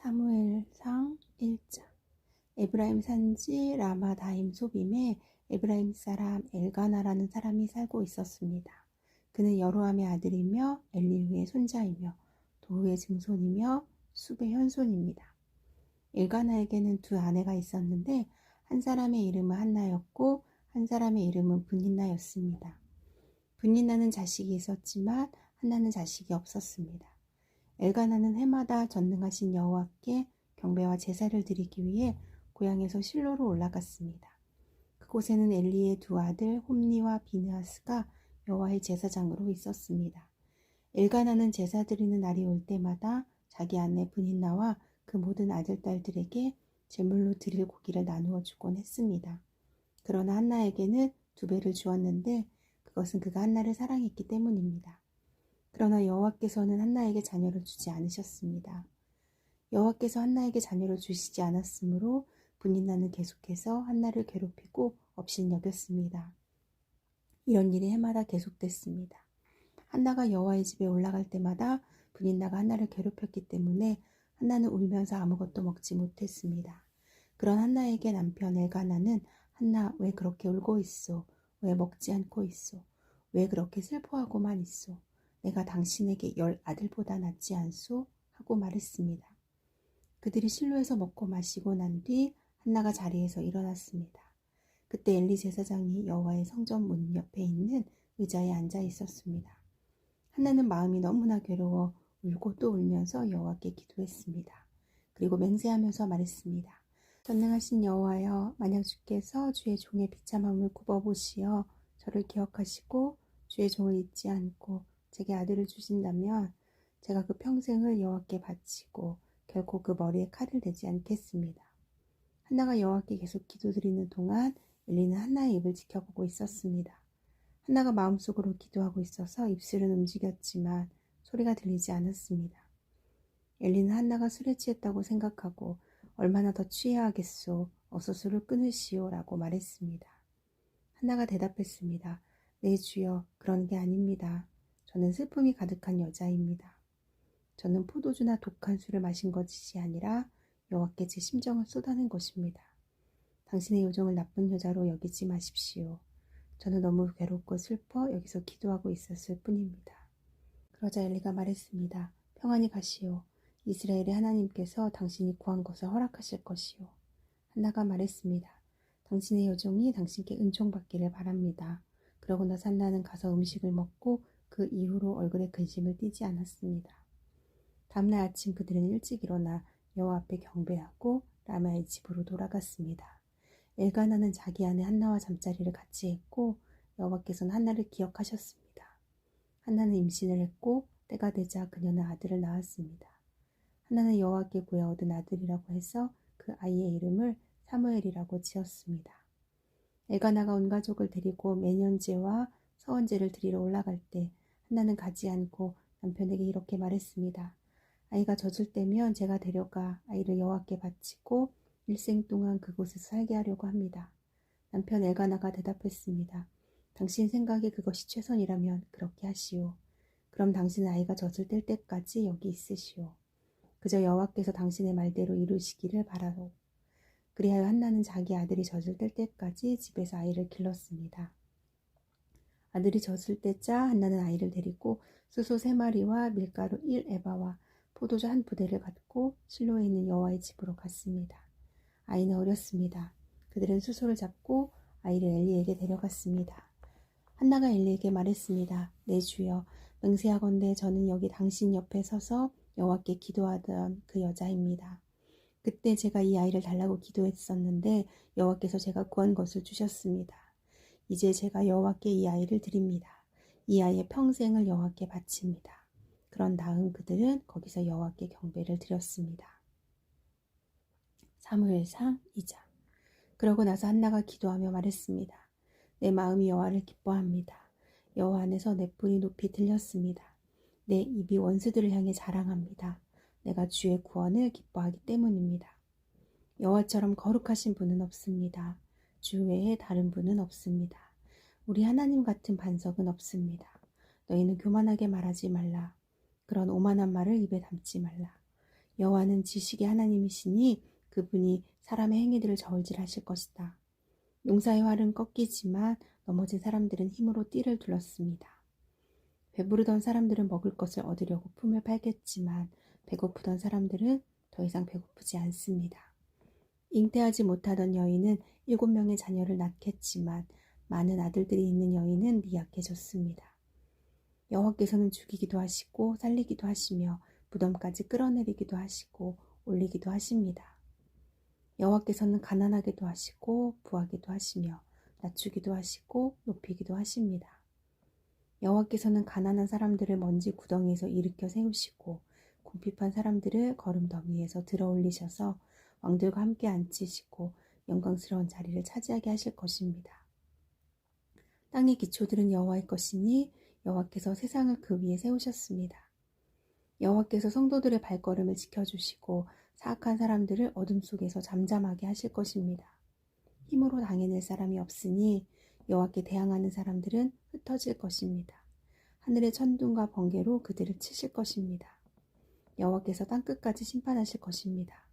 사무엘상 1장. 에브라임 산지 라마다임 소빔에 에브라임 사람 엘가나라는 사람이 살고 있었습니다. 그는 여로함의 아들이며 엘리후의 손자이며 도후의 증손이며 숲의 현손입니다. 엘가나에게는 두 아내가 있었는데 한 사람의 이름은 한나였고 한 사람의 이름은 분닌나였습니다. 분닌나는 자식이 있었지만 한나는 자식이 없었습니다. 엘가나는 해마다 전능하신 여호와께 경배와 제사를 드리기 위해 고향에서 실로로 올라갔습니다. 그곳에는 엘리의 두 아들 홈니와 비느하스가 여호와의 제사장으로 있었습니다. 엘가나는 제사 드리는 날이 올 때마다 자기 아내 분인나와 그 모든 아들, 딸들에게 제물로 드릴 고기를 나누어 주곤 했습니다. 그러나 한나에게는 2배를 주었는데 그것은 그가 한나를 사랑했기 때문입니다. 그러나 여호와께서는 한나에게 자녀를 주지 않으셨습니다. 여호와께서 한나에게 자녀를 주시지 않았으므로 분인나는 계속해서 한나를 괴롭히고 업신여겼습니다. 이런 일이 해마다 계속됐습니다. 한나가 여호와의 집에 올라갈 때마다 분인나가 한나를 괴롭혔기 때문에 한나는 울면서 아무것도 먹지 못했습니다. 그런 한나에게 남편 엘가나는 한나 왜 그렇게 울고 있소? 왜 먹지 않고 있소? 왜 그렇게 슬퍼하고만 있소? 내가 당신에게 10 아들보다 낫지 않소? 하고 말했습니다. 그들이 실로에서 먹고 마시고 난 뒤 한나가 자리에서 일어났습니다. 그때 엘리 제사장이 여호와의 성전 문 옆에 있는 의자에 앉아 있었습니다. 한나는 마음이 너무나 괴로워 울고 또 울면서 여호와께 기도했습니다. 그리고 맹세하면서 말했습니다. 전능하신 여호와여, 만약 주께서 주의 종의 비참함을 굽어보시어 저를 기억하시고 주의 종을 잊지 않고 제게 아들을 주신다면 제가 그 평생을 여호와께 바치고 결코 그 머리에 칼을 대지 않겠습니다. 한나가 여호와께 계속 기도드리는 동안 엘리는 한나의 입을 지켜보고 있었습니다. 한나가 마음속으로 기도하고 있어서 입술은 움직였지만 소리가 들리지 않았습니다. 엘리는 한나가 술에 취했다고 생각하고 얼마나 더 취해야 하겠소. 어서 술을 끊으시오 라고 말했습니다. 한나가 대답했습니다. 네 주여, 그런 게 아닙니다. 저는 슬픔이 가득한 여자입니다. 저는 포도주나 독한 술을 마신 것이 아니라 여호와께 제 심정을 쏟아낸 것입니다. 당신의 요정을 나쁜 여자로 여기지 마십시오. 저는 너무 괴롭고 슬퍼 여기서 기도하고 있었을 뿐입니다. 그러자 엘리가 말했습니다. 평안히 가시오. 이스라엘의 하나님께서 당신이 구한 것을 허락하실 것이오. 한나가 말했습니다. 당신의 요정이 당신께 은총받기를 바랍니다. 그러고 나서 한나는 가서 음식을 먹고 그 이후로 얼굴에 근심을 띠지 않았습니다. 다음날 아침 그들은 일찍 일어나 여호와 앞에 경배하고 라마의 집으로 돌아갔습니다. 엘가나는 자기 아내 한나와 잠자리를 같이 했고 여호와께서는 한나를 기억하셨습니다. 한나는 임신을 했고 때가 되자 그녀는 아들을 낳았습니다. 한나는 여호와께 구해 얻은 아들이라고 해서 그 아이의 이름을 사무엘이라고 지었습니다. 엘가나가 온 가족을 데리고 매년제와 서원제를 드리러 올라갈 때 한나는 가지 않고 남편에게 이렇게 말했습니다. 아이가 젖을 때면 제가 데려가 아이를 여호와께 바치고 일생 동안 그곳에서 살게 하려고 합니다. 남편 엘가나가 대답했습니다. 당신 생각에 그것이 최선이라면 그렇게 하시오. 그럼 당신은 아이가 젖을 뗄 때까지 여기 있으시오. 그저 여호와께서 당신의 말대로 이루시기를 바라오. 그리하여 한나는 자기 아들이 젖을 뗄 때까지 집에서 아이를 길렀습니다. 아들이 젖을 때자 한나는 아이를 데리고 수소 3마리와 밀가루 1에바와 포도주 1부대를 갖고 실로에 있는 여호와의 집으로 갔습니다. 아이는 어렸습니다. 그들은 수소를 잡고 아이를 엘리에게 데려갔습니다. 한나가 엘리에게 말했습니다. 내 주여, 맹세하건대 저는 여기 당신 옆에 서서 여호와께 기도하던 그 여자입니다. 그때 제가 이 아이를 달라고 기도했었는데 여호와께서 제가 구한 것을 주셨습니다. 이제 제가 여호와께 이 아이를 드립니다. 이 아이의 평생을 여호와께 바칩니다. 그런 다음 그들은 거기서 여호와께 경배를 드렸습니다. 사무엘상 2장. 그러고 나서 한나가 기도하며 말했습니다. 내 마음이 여호와를 기뻐합니다. 여호와 안에서 내 뿔이 높이 들렸습니다. 내 입이 원수들을 향해 자랑합니다. 내가 주의 구원을 기뻐하기 때문입니다. 여호와처럼 거룩하신 분은 없습니다. 주 외에 다른 분은 없습니다. 우리 하나님 같은 반석은 없습니다. 너희는 교만하게 말하지 말라. 그런 오만한 말을 입에 담지 말라. 여호와는 지식의 하나님이시니 그분이 사람의 행위들을 저울질하실 것이다. 용사의 활은 꺾이지만 넘어진 사람들은 힘으로 띠를 둘렀습니다. 배부르던 사람들은 먹을 것을 얻으려고 품을 팔겠지만 배고프던 사람들은 더 이상 배고프지 않습니다. 잉태하지 못하던 여인은 7명의 자녀를 낳겠지만 많은 아들들이 있는 여인은 미약해졌습니다. 여호와께서는 죽이기도 하시고 살리기도 하시며 무덤까지 끌어내리기도 하시고 올리기도 하십니다. 여호와께서는 가난하게도 하시고 부하게도 하시며 낮추기도 하시고 높이기도 하십니다. 여호와께서는 가난한 사람들을 먼지 구덩이에서 일으켜 세우시고 궁핍한 사람들을 거름덤 위에서 들어 올리셔서 왕들과 함께 앉히시고 영광스러운 자리를 차지하게 하실 것입니다. 땅의 기초들은 여호와의 것이니 여호와께서 세상을 그 위에 세우셨습니다. 여호와께서 성도들의 발걸음을 지켜주시고 사악한 사람들을 어둠 속에서 잠잠하게 하실 것입니다. 힘으로 당해낼 사람이 없으니 여호와께 대항하는 사람들은 흩어질 것입니다. 하늘의 천둥과 번개로 그들을 치실 것입니다. 여호와께서 땅끝까지 심판하실 것입니다.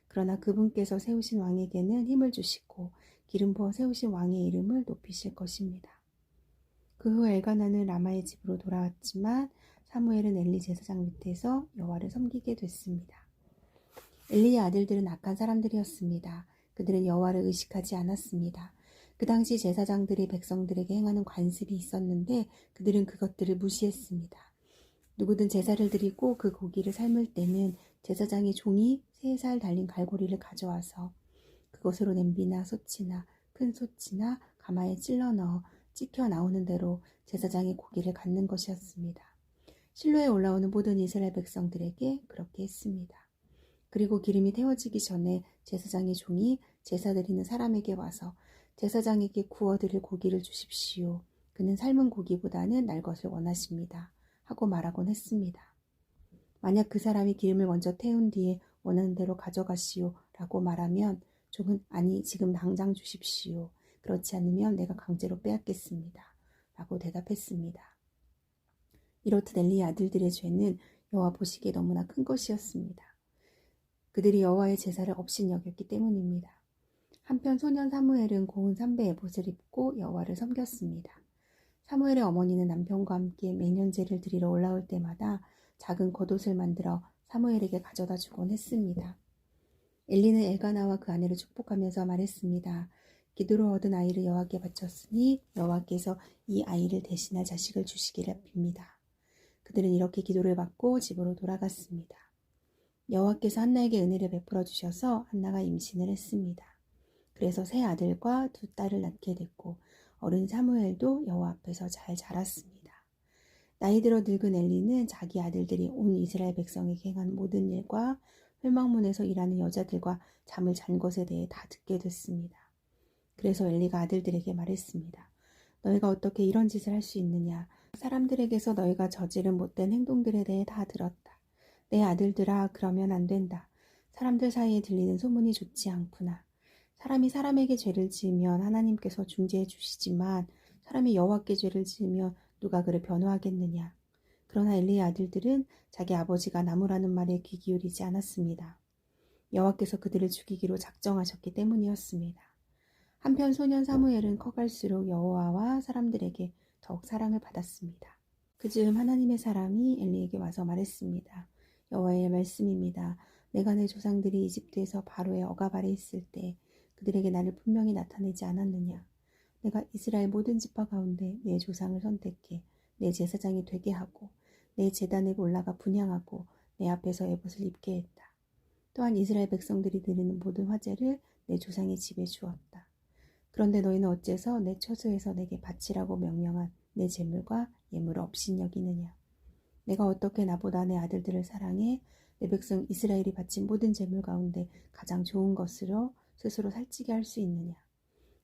그러나 그분께서 세우신 왕에게는 힘을 주시고 기름 부어 세우신 왕의 이름을 높이실 것입니다. 그 후 엘가나는 라마의 집으로 돌아왔지만 사무엘은 엘리 제사장 밑에서 여호와를 섬기게 됐습니다. 엘리의 아들들은 악한 사람들이었습니다. 그들은 여호와를 의식하지 않았습니다. 그 당시 제사장들이 백성들에게 행하는 관습이 있었는데 그들은 그것들을 무시했습니다. 누구든 제사를 드리고 그 고기를 삶을 때는 제사장의 종이 3살 달린 갈고리를 가져와서 그것으로 냄비나 솥이나 큰 솥이나 가마에 찔러 넣어 찍혀 나오는 대로 제사장의 고기를 갖는 것이었습니다. 실로에 올라오는 모든 이스라엘 백성들에게 그렇게 했습니다. 그리고 기름이 태워지기 전에 제사장의 종이 제사 드리는 사람에게 와서 제사장에게 구워드릴 고기를 주십시오. 그는 삶은 고기보다는 날 것을 원하십니다. 하고 말하곤 했습니다. 만약 그 사람이 기름을 먼저 태운 뒤에 원하는 대로 가져가시오 라고 말하면 종은 아니 지금 당장 주십시오. 그렇지 않으면 내가 강제로 빼앗겠습니다. 라고 대답했습니다. 이렇듯 엘리의 아들들의 죄는 여호와 보시기에 너무나 큰 것이었습니다. 그들이 여호와의 제사를 업신여겼기 때문입니다. 한편 소년 사무엘은 고운 삼배 에봇을 입고 여호와를 섬겼습니다. 사무엘의 어머니는 남편과 함께 매년 제를 드리러 올라올 때마다 작은 겉옷을 만들어 사무엘에게 가져다 주곤 했습니다. 엘리는 엘가나와 그 아내를 축복하면서 말했습니다. 기도로 얻은 아이를 여호와께 바쳤으니 여호와께서 이 아이를 대신할 자식을 주시기를 빕니다. 그들은 이렇게 기도를 받고 집으로 돌아갔습니다. 여호와께서 한나에게 은혜를 베풀어 주셔서 한나가 임신을 했습니다. 그래서 세 아들과 2딸을 낳게 됐고 어린 사무엘도 여호와 앞에서 잘 자랐습니다. 나이 들어 늙은 엘리는 자기 아들들이 온 이스라엘 백성에게 행한 모든 일과 회막문에서 일하는 여자들과 잠을 잔 것에 대해 다 듣게 됐습니다. 그래서 엘리가 아들들에게 말했습니다. 너희가 어떻게 이런 짓을 할 수 있느냐? 사람들에게서 너희가 저지른 못된 행동들에 대해 다 들었다. 내 아들들아, 그러면 안 된다. 사람들 사이에 들리는 소문이 좋지 않구나. 사람이 사람에게 죄를 지으면 하나님께서 중재해 주시지만 사람이 여호와께 죄를 지으면 누가 그를 변호하겠느냐. 그러나 엘리의 아들들은 자기 아버지가 나무라는 말에 귀 기울이지 않았습니다. 여호와께서 그들을 죽이기로 작정하셨기 때문이었습니다. 한편 소년 사무엘은 커갈수록 여호와와 사람들에게 더욱 사랑을 받았습니다. 그 즈음 하나님의 사람이 엘리에게 와서 말했습니다. 여호와의 말씀입니다. 내가 내 조상들이 이집트에서 바로의 억압 아래 있을 때 그들에게 나를 분명히 나타내지 않았느냐. 내가 이스라엘 모든 지파 가운데 내 조상을 선택해 내 제사장이 되게 하고 내 제단에 올라가 분향하고 내 앞에서 에봇을 입게 했다. 또한 이스라엘 백성들이 드리는 모든 화제를 내 조상의 집에 주었다. 그런데 너희는 어째서 내 처소에서 내게 바치라고 명령한 내 제물과 예물을 업신여기느냐. 내가 어떻게 나보다 내 아들들을 사랑해 내 백성 이스라엘이 바친 모든 제물 가운데 가장 좋은 것으로 스스로 살찌게 할 수 있느냐.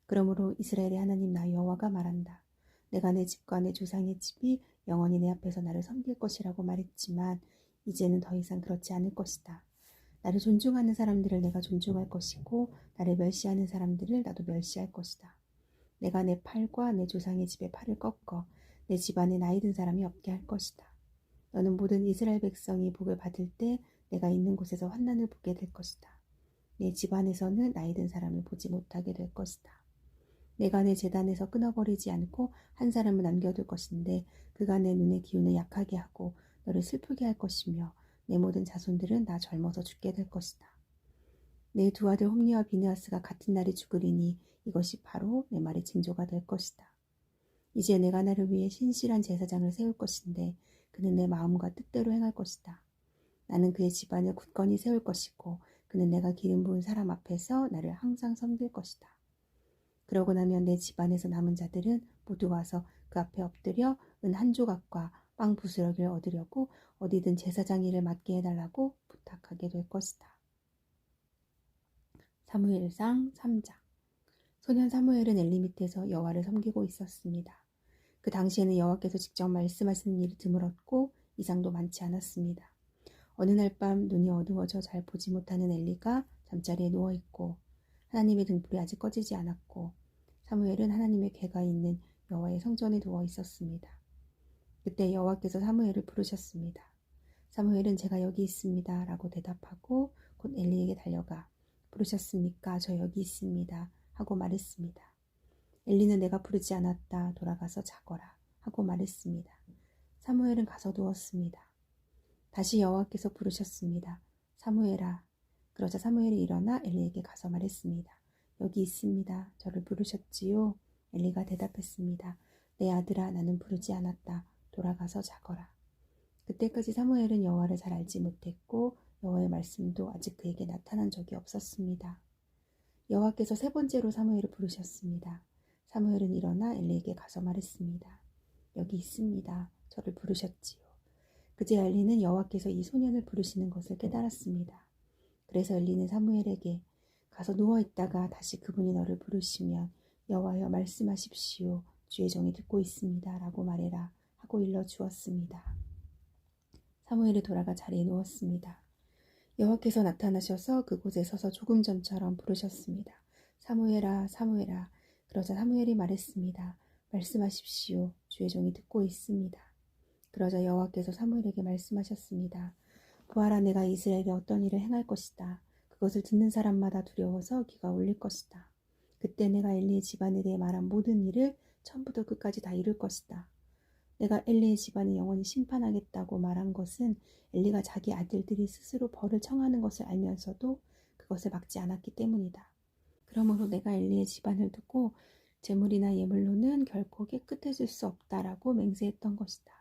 그러므로 이스라엘의 하나님 나 여호와가 말한다. 내가 내 집과 내 조상의 집이 영원히 내 앞에서 나를 섬길 것이라고 말했지만 이제는 더 이상 그렇지 않을 것이다. 나를 존중하는 사람들을 내가 존중할 것이고 나를 멸시하는 사람들을 나도 멸시할 것이다. 내가 내 팔과 내 조상의 집의 팔을 꺾어 내 집안에 나이 든 사람이 없게 할 것이다. 너는 모든 이스라엘 백성이 복을 받을 때 내가 있는 곳에서 환난을 보게 될 것이다. 내 집안에서는 나이 든 사람을 보지 못하게 될 것이다. 내가 내 제단에서 끊어버리지 않고 한 사람을 남겨둘 것인데 그가 내 눈의 기운을 약하게 하고 너를 슬프게 할 것이며 내 모든 자손들은 다 젊어서 죽게 될 것이다. 내 두 아들 홈리와 비느하스가 같은 날에 죽으리니 이것이 바로 내 말의 징조가 될 것이다. 이제 내가 나를 위해 신실한 제사장을 세울 것인데 그는 내 마음과 뜻대로 행할 것이다. 나는 그의 집안을 굳건히 세울 것이고 그는 내가 기름 부은 사람 앞에서 나를 항상 섬길 것이다. 그러고 나면 내 집안에서 남은 자들은 모두 와서 그 앞에 엎드려 은 한 조각과 빵 부스러기를 얻으려고 어디든 제사장 일을 맡게 해달라고 부탁하게 될 것이다. 사무엘상 3장. 소년 사무엘은 엘리 밑에서 여호와를 섬기고 있었습니다. 그 당시에는 여호와께서 직접 말씀하시는 일이 드물었고 이상도 많지 않았습니다. 어느 날 밤 눈이 어두워져 잘 보지 못하는 엘리가 잠자리에 누워있고 하나님의 등불이 아직 꺼지지 않았고 사무엘은 하나님의 궤가 있는 여호와의 성전에 누워 있었습니다. 그때 여호와께서 사무엘을 부르셨습니다. 사무엘은 제가 여기 있습니다 라고 대답하고 곧 엘리에게 달려가 부르셨습니까? 저 여기 있습니다 하고 말했습니다. 엘리는 내가 부르지 않았다. 돌아가서 자거라 하고 말했습니다. 사무엘은 가서 누웠습니다. 다시 여호와께서 부르셨습니다. 사무엘아. 그러자 사무엘이 일어나 엘리에게 가서 말했습니다. 여기 있습니다. 저를 부르셨지요? 엘리가 대답했습니다. 내 아들아, 나는 부르지 않았다. 돌아가서 자거라. 그때까지 사무엘은 여호와를 잘 알지 못했고 여호와의 말씀도 아직 그에게 나타난 적이 없었습니다. 여호와께서 세 번째로 사무엘을 부르셨습니다. 사무엘은 일어나 엘리에게 가서 말했습니다. 여기 있습니다. 저를 부르셨지요. 그제 엘리는 여호와께서 이 소년을 부르시는 것을 깨달았습니다. 그래서 엘리는 사무엘에게 가서 누워있다가 다시 그분이 너를 부르시면 여호와여 말씀하십시오. 주의 종이 듣고 있습니다. 라고 말해라 하고 일러주었습니다. 사무엘이 돌아가 자리에 누웠습니다. 여호와께서 나타나셔서 그곳에 서서 조금 전처럼 부르셨습니다. 사무엘아, 사무엘아. 그러자 사무엘이 말했습니다. 말씀하십시오. 주의 종이 듣고 있습니다. 그러자 여호와께서 사무엘에게 말씀하셨습니다. 보아라, 내가 이스라엘에 어떤 일을 행할 것이다. 그것을 듣는 사람마다 두려워서 귀가 울릴 것이다. 그때 내가 엘리의 집안에 대해 말한 모든 일을 처음부터 끝까지 다 이룰 것이다. 내가 엘리의 집안을 영원히 심판하겠다고 말한 것은 엘리가 자기 아들들이 스스로 벌을 청하는 것을 알면서도 그것을 막지 않았기 때문이다. 그러므로 내가 엘리의 집안을 두고 제물이나 예물로는 결코 깨끗해질 수 없다라고 맹세했던 것이다.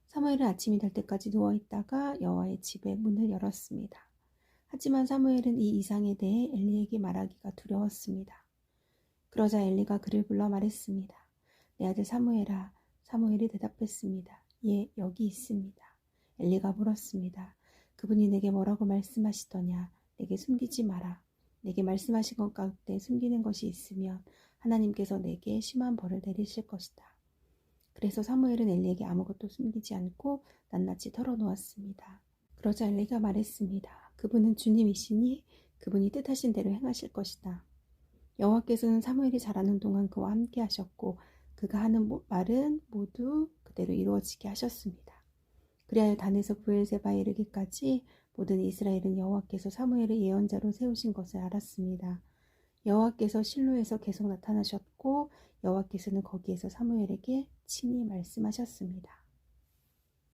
사무엘은 아침이 될 때까지 누워있다가 여호와의 집의 문을 열었습니다. 하지만 사무엘은 이 이상에 대해 엘리에게 말하기가 두려웠습니다. 그러자 엘리가 그를 불러 말했습니다. 내 아들 사무엘아. 사무엘이 대답했습니다. 예, 여기 있습니다. 엘리가 물었습니다. 그분이 내게 뭐라고 말씀하시더냐? 내게 숨기지 마라. 내게 말씀하신 것 가운데 숨기는 것이 있으면 하나님께서 내게 심한 벌을 내리실 것이다. 그래서 사무엘은 엘리에게 아무것도 숨기지 않고 낱낱이 털어놓았습니다. 그러자 엘리가 말했습니다. 그분은 주님이시니 그분이 뜻하신 대로 행하실 것이다. 여호와께서는 사무엘이 자라는 동안 그와 함께 하셨고 그가 하는 말은 모두 그대로 이루어지게 하셨습니다. 그리하여 단에서 브엘세바에 이르기까지 모든 이스라엘은 여호와께서 사무엘을 예언자로 세우신 것을 알았습니다. 여호와께서 실로에서 계속 나타나셨고 여호와께서는 거기에서 사무엘에게 친히 말씀하셨습니다.